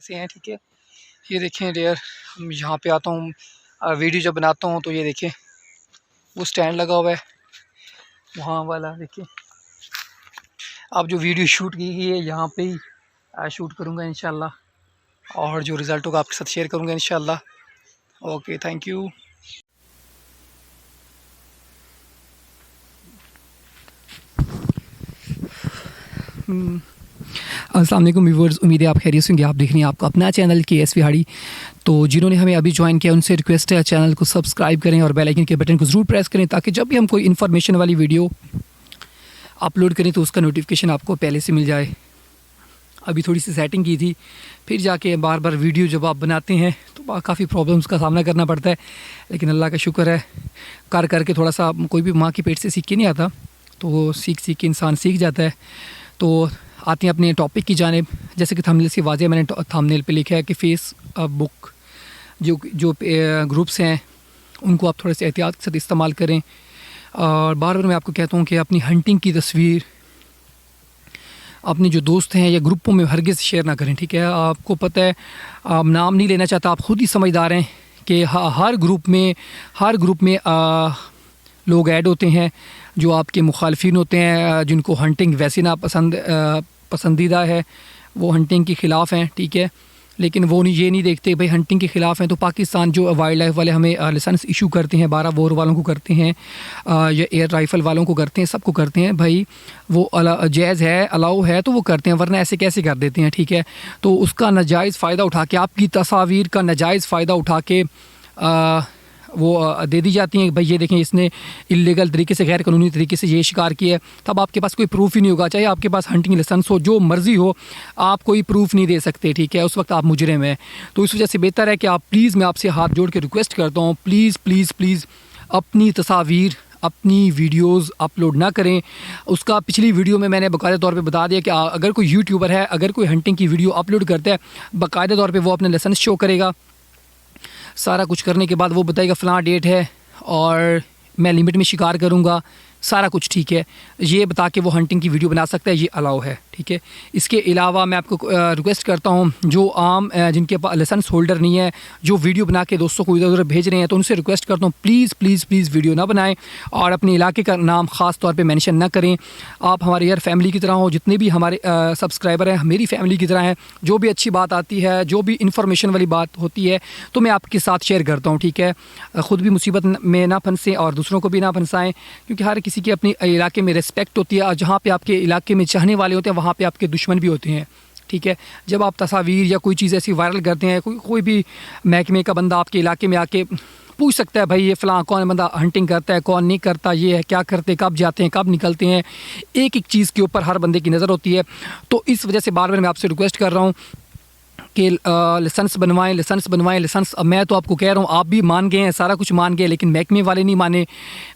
से हैं, ठीक है। ये देखें डियर, हम यहाँ पे आता हूँ वीडियो जब बनाता हूँ तो ये देखें वो स्टैंड लगा हुआ है वहाँ वाला, देखिए। अब जो वीडियो शूट की गई है यहाँ पे ही शूट करूँगा इंशाल्लाह, और जो रिज़ल्ट होगा आपके साथ शेयर करूँगा इंशाल्लाह। Okay, thank you. अस्सलाम वालेकुम व्यूअर्स, उम्मीद है आप खैरियत से होंगे। आप देख रहे हैं आपका अपना चैनल KS विहाड़ी। तो जिन्होंने हमें अभी ज्वाइन किया उनसे रिक्वेस्ट है चैनल को सब्सक्राइब करें और बेल आइकन के बटन को ज़रूर प्रेस करें, ताकि जब भी हम कोई इन्फॉर्मेशन वाली वीडियो अपलोड करें तो उसका नोटिफिकेशन आपको पहले से मिल जाए। अभी थोड़ी सी सेटिंग की थी, फिर जाके बार बार वीडियो जब आप बनाते हैं तो काफ़ी प्रॉब्लम्स का सामना करना पड़ता है, लेकिन अल्लाह का शुक्र है कर करके थोड़ा सा, कोई भी माँ के पेट से सीख के नहीं आता, तो सीख सीख के इंसान सीख जाता है। तो आते हैं अपने टॉपिक की जानिब। जैसे कि थंबनेल से वाज़ेह मैंने थंबनेल पे लिखा है कि फेसबुक जो ग्रुप्स हैं उनको आप थोड़े से एहतियात के साथ इस्तेमाल करें। और बार बार मैं आपको कहता हूँ कि अपनी हंटिंग की तस्वीर अपने जो दोस्त हैं या ग्रुपों में हरगिज़ शेयर ना करें, ठीक है। आपको पता है, आप नाम नहीं लेना चाहता, आप ख़ुद ही समझदार हैं कि हर ग्रुप में लोग ऐड होते हैं जो आपके मुखालफिन होते हैं, जिनको हंटिंग वैसे ना पसंदीदा है, वो हंटिंग के ख़िलाफ़ हैं, ठीक है। लेकिन वो ये नहीं देखते भाई हंटिंग के ख़िलाफ़ हैं तो पाकिस्तान जो वाइल्ड लाइफ वाले हमें लाइसेंस इशू करते हैं, 12 बोर वालों को करते हैं या एयर राइफ़ल वालों को करते हैं, सबको करते हैं भाई, वो जायज़ है, अलाउ है तो वो करते हैं, वरना ऐसे कैसे कर देते हैं, ठीक है। तो उसका नाजायज़ फ़ायदा उठा के, आपकी तस्वीर का नाजायज़ फ़ायदा उठा के वो दे दी जाती हैं। भाई ये देखें, इसने इल्लीगल तरीके से, गैर कानूनी तरीके से ये शिकार किया है। तब आपके पास कोई प्रूफ ही नहीं होगा, चाहे आपके पास हंटिंग लाइसेंस हो, जो मर्ज़ी हो, आप कोई प्रूफ नहीं दे सकते, ठीक है। उस वक्त आप मुजरिम हैं। तो इस वजह से बेहतर है कि आप प्लीज़, मैं आपसे हाथ जोड़ के रिक्वेस्ट करता हूँ, प्लीज़ प्लीज़ प्लीज़ अपनी तस्वीर, अपनी वीडियोस अपलोड ना करें। उसका पिछली वीडियो में मैंने बाकायदा तौर पे बता दिया कि अगर कोई यूट्यूबर है, अगर कोई हंटिंग की वीडियो अपलोड करता है, बाकायदा तौर पे वो अपना लाइसेंस शो करेगा। सारा कुछ करने के बाद वो बताएगा फ़लाँ डेट है और मैं लिमिट में शिकार करूँगा, सारा कुछ ठीक है, ये बता के वो हंटिंग की वीडियो बना सकता है, ये अलाउ है, ठीक है। इसके अलावा मैं आपको रिक्वेस्ट करता हूँ, जो आम जिनके पास लाइसेंस होल्डर नहीं है, जो वीडियो बना के दोस्तों को इधर उधर भेज रहे हैं, तो उनसे रिक्वेस्ट करता हूँ प्लीज़ प्लीज़ प्लीज़ वीडियो ना बनाएं और अपने इलाके का नाम ख़ास तौर पे मेंशन ना करें। आप हमारे यार फैमिली की तरह हो, जितने भी हमारे सब्सक्राइबर हैं मेरी फैमिली की तरह हैं। जो भी अच्छी बात आती है, जो भी इंफॉर्मेशन वाली बात होती है, तो मैं आपके साथ शेयर करता हूँ, ठीक है। ख़ुद भी मुसीबत में ना फंसें और दूसरों को भी ना फंसाएँ, क्योंकि हर किसी की अपनी इलाके में रिस्पेक्ट होती है, और जहाँ पे आपके इलाके में चाहने वाले होते हैं वहाँ पे आपके दुश्मन भी होते हैं, ठीक है। जब आप तस्वीर या कोई चीज़ ऐसी वायरल करते हैं, कोई भी महकमे का बंदा आपके इलाके में आके पूछ सकता है भाई ये फ़लाँ कौन बंदा हंटिंग करता है, कौन नहीं करता, ये है, क्या करते, कब जाते हैं, कब निकलते हैं, एक एक चीज़ के ऊपर हर बंदे की नज़र होती है। तो इस वजह से बार बार मैं आपसे रिक्वेस्ट कर रहा हूँ कि लाइसेंस बनवाएं, लाइसेंस बनवाएं, लाइसेंस। अब मैं तो आपको कह रहा हूँ, आप भी मान गए हैं, सारा कुछ मान गए, लेकिन महकमे वाले नहीं माने।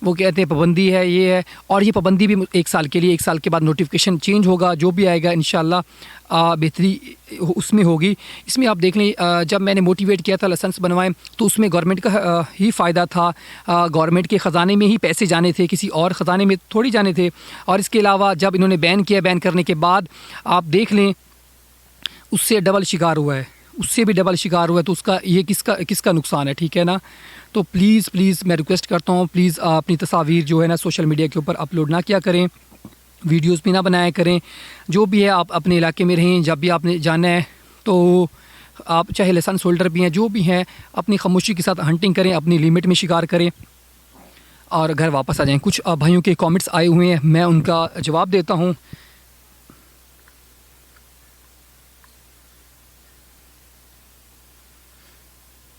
वो कहते हैं पाबंदी है, ये है, और ये पाबंदी भी 1 साल के लिए, 1 साल के बाद नोटिफिकेशन चेंज होगा, जो भी आएगा इंशाल्लाह बेहतरी उसमें होगी। इसमें आप देख लें, जब मैंने मोटिवेट किया था लाइसेंस बनवाएं, तो उसमें गवर्नमेंट का ही फ़ायदा था, गवर्नमेंट के ख़जाने में ही पैसे जाने थे, किसी और ख़जाने में थोड़ी जाने थे। और इसके अलावा जब इन्होंने बैन किया, बैन करने के बाद आप देख लें उससे डबल शिकार हुआ है, उससे भी डबल शिकार हुआ है, तो उसका ये किसका नुकसान है, ठीक है ना। तो प्लीज़ प्लीज़ मैं रिक्वेस्ट करता हूँ, प्लीज़ अपनी तस्वीर जो है ना सोशल मीडिया के ऊपर अपलोड ना किया करें, वीडियोस भी ना बनाया करें। जो भी है आप अपने इलाके में रहें, जब भी आपने जाना है तो आप चाहे लाइसेंस होल्डर भी हैं, जो भी हैं, अपनी खामोशी के साथ हंटिंग करें, अपनी लिमिट में शिकार करें और घर वापस आ जाएँ। कुछ भाइयों के कॉमेंट्स आए हुए हैं, मैं उनका जवाब देता हूँ।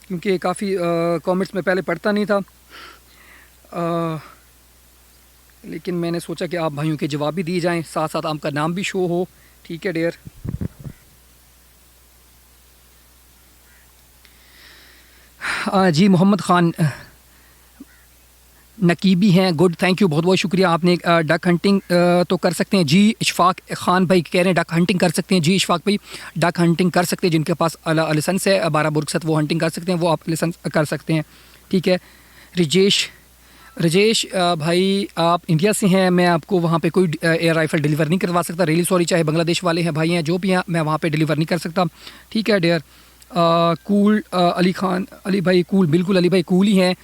क्योंकि काफ़ी कमेंट्स में पहले पढ़ता नहीं था, लेकिन मैंने सोचा कि आप भाइयों के जवाब भी दिए जाएं, साथ साथ आपका नाम भी शो हो, ठीक है डियर। जी मोहम्मद ख़ान नकीबी हैं, गुड, थैंक यू, बहुत बहुत शुक्रिया। आपने डक हंटिंग तो कर सकते हैं जी। इशफाक खान भाई कह रहे हैं डक हंटिंग कर सकते हैं जी। इशफाक भाई डक हंटिंग कर सकते हैं, जिनके पास लाइसेंस है 12 बोर के साथ वो हंटिंग कर सकते हैं, वो आप लाइसेंस कर सकते हैं, ठीक है। राजेश भाई आप इंडिया से हैं, मैं आपको वहाँ पे कोई एयर राइफ़ल डिलीवर नहीं करवा सकता, रियली सॉरी। चाहे बांग्लादेश वाले हैं भाई हैं जो भी हैं, मैं वहाँ पे डिलीवर नहीं कर सकता, ठीक है डियर। कूल अली खान, अली भाई कूल, बिल्कुल अली भाई कूल ही हैं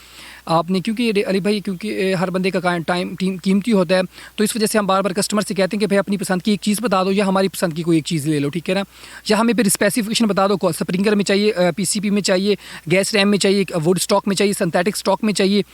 आपने, क्योंकि अली भाई क्योंकि हर बंदे का टाइम कीमती होता है, तो इस वजह से हम बार बार कस्टमर से कहते हैं कि भाई अपनी पसंद की एक चीज़ बता दो या हमारी पसंद की कोई एक चीज़ ले लो, ठीक है ना। या हमें फिर स्पेसिफिकेशन बता दो, स्प्रिंगर में चाहिए, पीसीपी में चाहिए, गैस रैम में चाहिए, वुड स्टॉक में चाहिए, सिंथेटिक स्टॉक में चाहिए।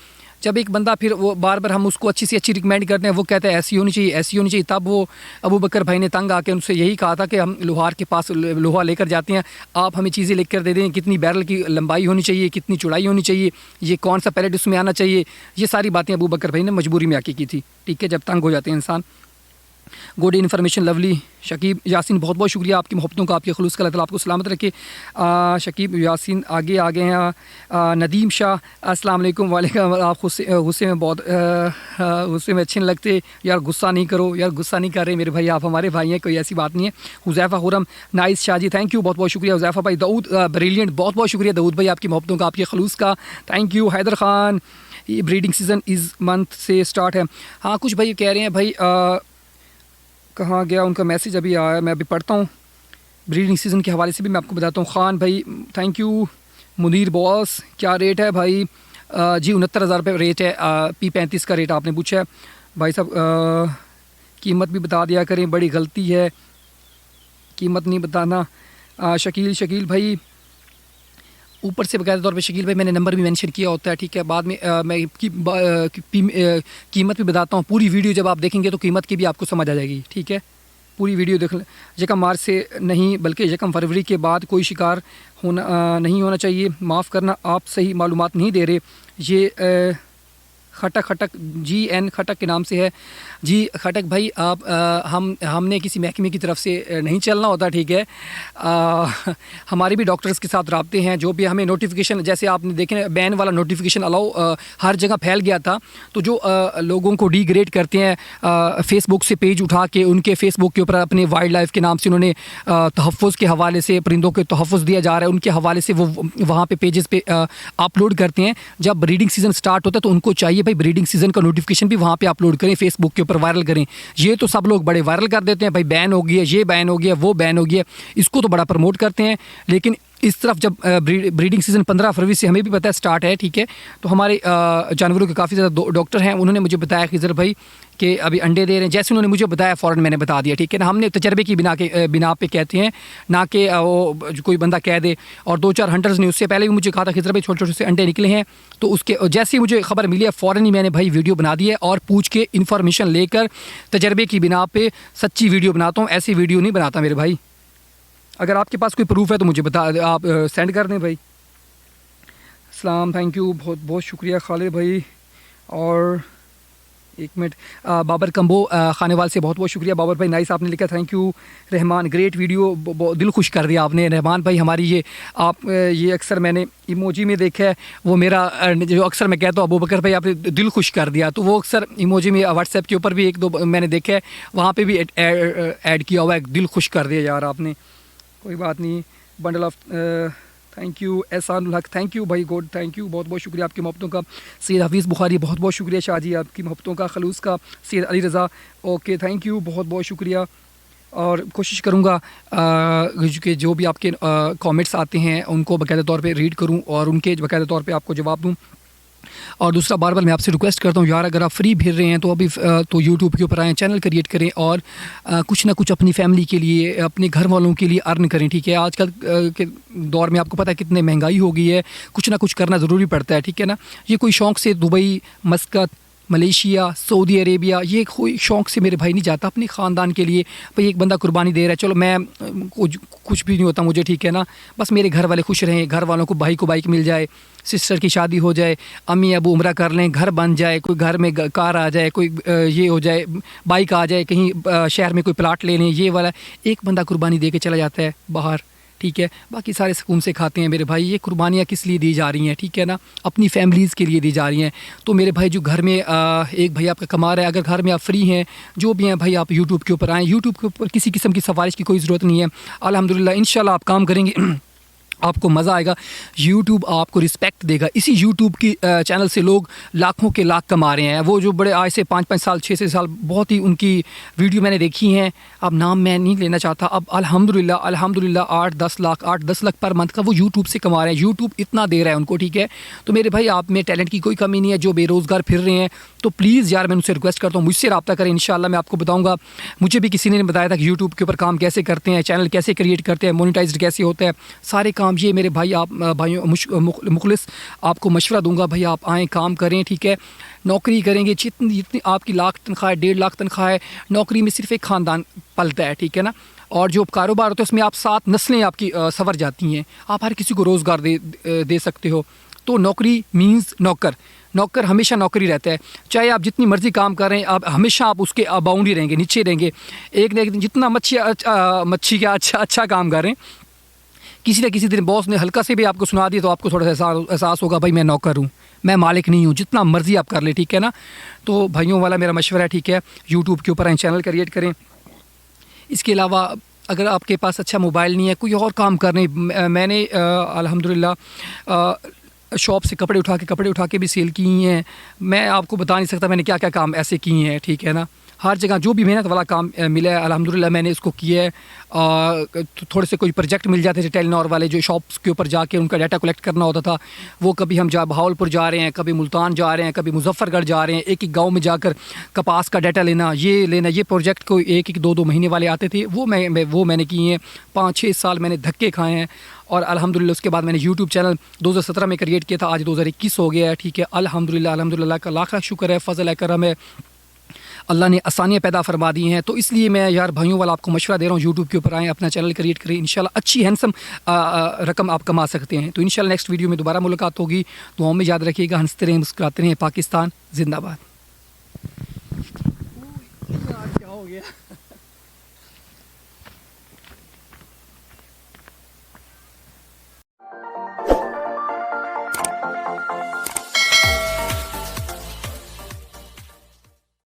जब एक बंदा फिर वो बार बार हम उसको अच्छी से अच्छी रिकमेंड करते हैं, वो कहता है ऐसी होनी चाहिए, ऐसी होनी चाहिए, तब वो अबू बकर भाई ने तंग आके उनसे यही कहा था कि हम लोहार के पास लोहा लेकर जाते हैं, आप हमें चीज़ें लिख कर दे दें, कितनी बैरल की लंबाई होनी चाहिए, कितनी चौड़ाई होनी चाहिए, ये कौन सा पैलेट उसमें आना चाहिए, ये सारी बातें अबू बकर भाई ने मजबूरी में आके की थी, ठीक है, जब तंग हो जाते हैं इंसान। Good information lovely. Shakib Yasin बहुत बहुत शुक्रिया आपकी मोहब्बतों का, आपके खलूस का, अल्लाह ताला आपको सलामत रखे। शकीब यासीन आगे आ गए हैं। नदीम शाह अस्सलाम वालेकुम। वालेकुम। आप गुस्से में बहुत गुस्से में अच्छे नहीं लगते यार, गुस्सा नहीं करो यार, गुस्सा नहीं कर रहे मेरे भाई, आप हमारे भाई हैं, कोई ऐसी बात नहीं है। हुज़ैफ़ा हुरम नाइस शाह जी, थैंक यू, बहुत बहुत शुक्रिया हुज़ैफ़ा भाई। दाऊद ब्रिलियंट, बहुत बहुत शुक्रिया दाऊद भाई आपकी मोहब्बतों का, आपके खलूस का, थैंक यू। हैदर ख़ान, ये ब्रीडिंग सीज़न इस मंथ से स्टार्ट है। हाँ कुछ भाई कह रहे हैं भाई, कहाँ गया उनका मैसेज, अभी आया, मैं अभी पढ़ता हूँ। ब्रीडिंग सीज़न के हवाले से भी मैं आपको बताता हूँ। ख़ान भाई थैंक यू। मुनीर बॉस क्या रेट है भाई? जी 69,000 रुपये रेट है। P35 का रेट आपने पूछा है भाई साहब। कीमत भी बता दिया करें, बड़ी गलती है कीमत नहीं बताना। शकील भाई ऊपर से बकायदा तौर पे शकील भाई मैंने नंबर भी मेंशन किया होता है, ठीक है। बाद में मैं कीमत भी बताता हूँ। पूरी वीडियो जब आप देखेंगे तो कीमत की भी आपको समझ आ जाएगी, ठीक है। पूरी वीडियो देख लें। यकम मार्च से नहीं बल्कि यकम फरवरी के बाद कोई शिकार नहीं होना चाहिए। माफ़ करना आप सही मालूमात नहीं दे रहे। ये खटक GN खटक के नाम से है जी। खटक भाई आप हमने किसी महकमे की तरफ से नहीं चलना होता, ठीक है। हमारे भी डॉक्टर्स के साथ रबते हैं, जो भी हमें नोटिफिकेशन, जैसे आपने देखे बैन वाला नोटिफिकेशन अलाउ हर जगह फैल गया था, तो जो लोगों को डिग्रेड करते हैं फेसबुक से पेज उठा के, उनके फेसबुक के ऊपर अपने वाइल्ड लाइफ के नाम से उन्होंने तहफ़्फ़ुज़ के हवाले से परिंदों के तहफ़्फ़ुज़ दिया जा रहा है, उनके हवाले से वो वहाँ पे पेजेस पे अपलोड करते हैं। जब ब्रीडिंग सीज़न स्टार्ट होता है तो उनको चाहिए भाई ब्रीडिंग सीज़न का नोटिफिकेशन भी वहाँ पे अपलोड करें, फेसबुक के ऊपर वायरल करें। ये तो सब लोग बड़े वायरल कर देते हैं भाई, बैन हो गया, ये बैन हो गया, वो बैन हो गया, इसको तो बड़ा प्रमोट करते हैं। लेकिन इस तरफ जब ब्रीडिंग सीज़न 15 फरवरी से हमें भी पता है स्टार्ट है, ठीक है। तो हमारे जानवरों के काफ़ी ज़्यादा डॉक्टर हैं, उन्होंने मुझे बताया खिज़र भाई कि अभी अंडे दे रहे हैं। जैसे उन्होंने मुझे बताया फ़ौरन मैंने बता दिया, ठीक है ना। हमने तजर्बे की बिना पे कहते हैं, ना कि वो कोई बंदा कह दे। और 2-4 हंटर्स ने उससे पहले भी मुझे कहा था खिज़र भाई छोटे छोटे से अंडे निकले हैं, तो उसके जैसे ही मुझे खबर मिली है फ़ौरन ही मैंने भाई वीडियो बना दी है और पूछ के इन्फॉर्मेशन लेकर तजर्बे की बिना पे सच्ची वीडियो बनाता हूँ, ऐसी वीडियो नहीं बनाता मेरे भाई। अगर आपके पास कोई प्रूफ है तो मुझे बता, आप सेंड कर दें भाई। सलाम, थैंक यू, बहुत बहुत शुक्रिया खालिद भाई। और एक मिनट, बाबर कंबो खानेवाल से बहुत बहुत शुक्रिया बाबर भाई, नाइस आपने लिखा, thank you. Rahman great video, दिल खुश कर दिया आपने रहमान भाई हमारी। ये आप ये अक्सर मैंने इमोजी में देखा है, वो मेरा जो अक्सर मैं कहता हूँ अबू बकर भाई आपने दिल खुश कर दिया, तो वो अक्सर इमोजी में व्हाट्सएप के ऊपर भी 1-2 मैंने देखा है, वहाँ पर भी ऐड किया हुआ है, दिल खुश कर दिया यार आपने। कोई बात नहीं। Bundle of thank you. Ehsanul हक थैंक यू भाई, गुड, थैंक यू, बहुत बहुत शुक्रिया आपकी मोहब्बतों का। सैयद हफीज़ बुखारी बहुत बहुत शुक्रिया शाह जी आपकी मोहब्बतों का, खलूस का। Syed Ali Raza okay, thank you, बहुत बहुत शुक्रिया। और कोशिश करूँगा कि जो भी आपके कमेंट्स आते हैं उनको बाकायदा तौर पे रीड करूँ और उनके बाकायदा तौर पे आपको जवाब दूँ। और दूसरा बार बार मैं आपसे रिक्वेस्ट करता हूँ यार, अगर आप फ्री फिर रहे हैं तो अभी तो यूट्यूब के ऊपर आएँ, चैनल क्रिएट करें और कुछ ना कुछ अपनी फैमिली के लिए, अपने घर वालों के लिए अर्न करें, ठीक है। आजकल के दौर में आपको पता है कितनी महंगाई हो गई है, कुछ ना कुछ करना ज़रूरी पड़ता है, ठीक है ना। ये कोई शौक़ से दुबई, मस्कत, मलेशिया, सऊदी अरेबिया, ये कोई शौक़ से मेरे भाई नहीं जाता, अपने ख़ानदान के लिए। भाई एक बंदा कुर्बानी दे रहा है, चलो मैं कुछ भी नहीं होता मुझे, ठीक है ना, बस मेरे घर वाले खुश रहें, घर वालों को भाई को बाइक मिल जाए, सिस्टर की शादी हो जाए, अम्मी अबू उम्रा कर लें, घर बन जाए, कोई घर में कार आ जाए, कोई ये हो जाए, बाइक आ जाए, कहीं शहर में कोई प्लाट ले लें, ये वाला एक बंदा कुर्बानी दे के चला जाता है बाहर, ठीक है। बाकी सारे सुकून से खाते हैं मेरे भाई। ये कुर्बानियाँ किस लिए दी जा रही हैं, ठीक है ना, अपनी फैमिलीज़ के लिए दी जा रही हैं। तो मेरे भाई जो घर में एक भाई आपका कमा रहा है, अगर घर में आप फ्री हैं, जो भी हैं भाई, आप यूट्यूब के ऊपर आएँ। यूट्यूब के ऊपर किसी किस्म की सिफारिश की कोई ज़रूरत नहीं है, अल्हम्दुलिल्लाह इंशाल्लाह आप काम करेंगे आपको मज़ा आएगा, यूट्यूब आपको रिस्पेक्ट देगा। इसी यूट्यूब की चैनल से लोग लाखों के लाख कमा रहे हैं। वो जो बड़े आज से 5-5 साल 6-6 साल बहुत ही उनकी वीडियो मैंने देखी हैं, अब नाम मैं नहीं लेना चाहता, अब अल्हम्दुलिल्लाह 8-10 लाख पर मंथ का वो यूट्यूब से कमा रहे हैं। यूट्यूब इतना दे रहा है उनको, ठीक है। तो मेरे भाई आप में टैलेंट की कोई कमी नहीं है। जो बेरोज़गार फिर रहे हैं तो प्लीज़ यार मैं उनसे रिक्वेस्ट करता हूँ मुझसे रब्ता करें, इंशाल्लाह मैं आपको बताऊँगा। मुझे भी किसी ने बताया था कि यूट्यूब के ऊपर काम कैसे करते हैं, चैनल कैसे क्रिएट करते हैं, मोनेटाइज्ड कैसे होता है, सारे काम ये मेरे भाई आप भाइयों मुखलिस आपको मशवरा दूंगा। भाई आप आएँ, काम करें, ठीक है। नौकरी करेंगे जितनी आपकी लाख तनख्वाह है, 1.5 लाख तनख्वाह है, नौकरी में सिर्फ एक ख़ानदान पलता है, ठीक है ना। और जो कारोबार होता है उसमें आप 7 नस्लें आपकी संवर जाती हैं। आप हर किसी को रोज़गार दे सकते हो। तो नौकरी मीन्स नौकर हमेशा नौकरी रहता है। चाहे आप जितनी मर्ज़ी काम कर रहे हैं, आप हमेशा आप उसके बाउंड ही रहेंगे, नीचे रहेंगे। एक न एक दिन जितना मच्छी का अच्छा काम कर रहे हैं, किसी न किसी दिन बॉस ने हल्का से भी आपको सुना दिया तो आपको थोड़ा सा एहसास होगा भाई मैं नौकर हूँ, मैं मालिक नहीं हूँ। जितना मर्ज़ी आप कर ले, ठीक है ना। तो भाइयों वाला मेरा मशवरा है, ठीक है, यूट्यूब के ऊपर आए, चैनल क्रिएट करें। इसके अलावा अगर आपके पास अच्छा मोबाइल नहीं है, कोई और काम करने, मैंने अल्हम्दुलिल्लाह शॉप से कपड़े उठा के भी सेल की हैं। मैं आपको बता नहीं सकता मैंने क्या क्या काम ऐसे किए हैं, ठीक है ना। हर जगह जो भी मेहनत वाला काम मिला है अल्हम्दुलिल्लाह मैंने इसको किया है। थोड़े से कोई प्रोजेक्ट मिल जाते थे टेलीनॉर वाले, जो शॉप्स के ऊपर जाके उनका डाटा कलेक्ट करना होता था। वो कभी हम भावलपुर जा रहे हैं, कभी मुल्तान जा रहे हैं, कभी मुजफ्फरगढ़ जा रहे हैं, एक गाँव में जाकर कपास का डाटा लेना, ये प्रोजेक्ट को 1-2 महीने वाले आते थे। वो मैंने किए हैं। 5-6 साल मैंने धक्के खाए हैं। और अल्हम्दुलिल्लाह उसके बाद मैंने यूट्यूब चैनल 2017 में क्रिएट किया था, आज 2021 हो गया है, ठीक है। अल्हम्दुलिल्लाह का लाख शुक्र है, फ़ज़ल है, करम है, अल्लाह ने आसानियाँ पैदा फरमा दी हैं। तो इसलिए मैं यार भाइयों वाला आपको मशवरा दे रहा हूँ, यूट्यूब के ऊपर आएँ, अपना चैनल क्रिएट करें, इंशाल्लाह अच्छी हैंडसम रकम आप कमा सकते हैं। तो इंशाल्लाह नेक्स्ट वीडियो में दोबारा मुलाकात होगी। दुआओं में याद रखिएगा, हंसते रहें, मुस्कुराते रहें। पाकिस्तान जिंदाबाद। क्या हो गया।